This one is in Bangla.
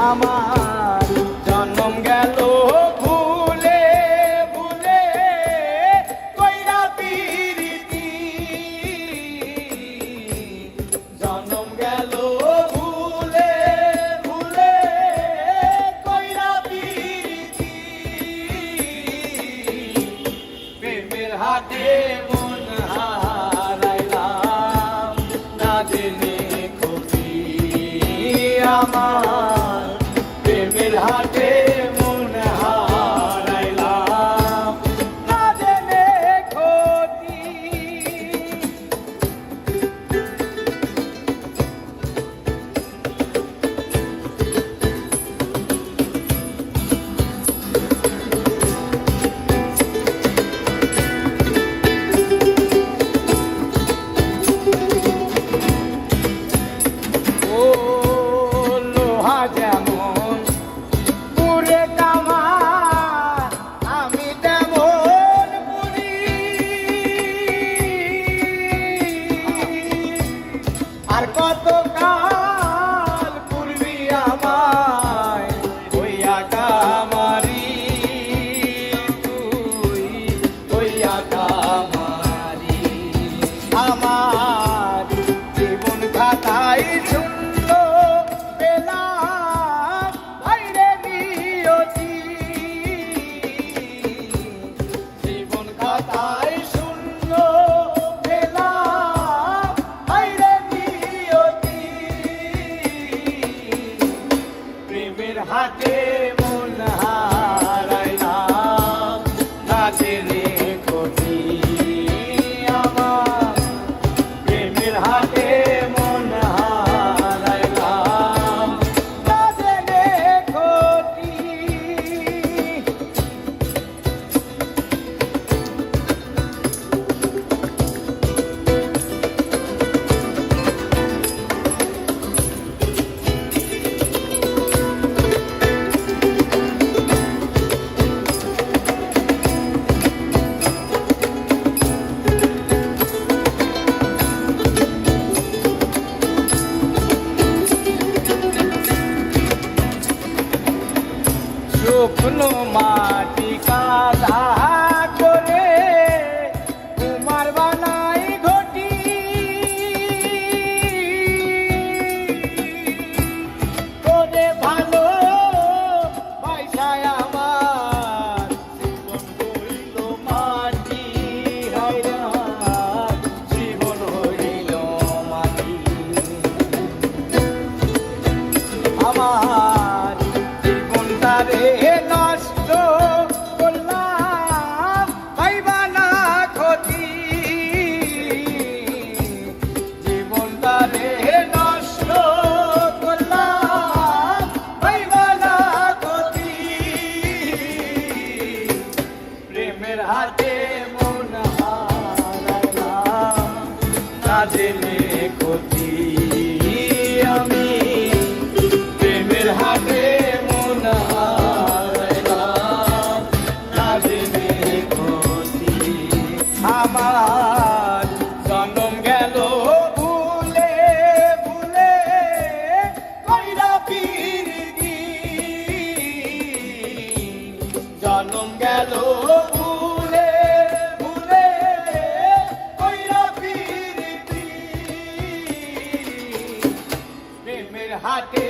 আমার জন্ম গেল ভুলে ভুলে কইরা পিরিতি জন্ম গেল ভুলে ভুলে কইরা পিরিতি প্রেমের হাতে মন হারাইলাম না জেনে খুশি আমার প্রেমের হাতে মন হারাইলাম না জেনে ক্ষতি যেমন পুরে কামা আমি তেমন পুরি আর কত কাল পূর্বী আমায় হইয়া কামারি তুই হইয়া কামারি আমার জীবন খাতায় হাতে মন হারাইলাম না জেনে ক্ষতি আমার প্রেমের হাতে মন হারাইলাম না জেনে ক্ষতি শুকনো মাটি কাদা করে কুমার বানাই ঘটি করে ভালো পয়সায় আমার জীবন হইল মাটি হায়রান জীবন হইল মাটি আমার জীবনটারে নষ্ট করলাম পাইবা না ক্ষতি জীবনটারে নষ্ট করলাম পাইবা না ক্ষতি প্রেমের হাতে মন হারাইলাম না জেনে ক্ষতি আমি প্রেমের হাতে আমার জন্ম গেল ভুলে ভুলে কইরা পিরিতি জন্ম গেল ভুলে ভুলে কইরা পিরিতি প্রেমের হাতে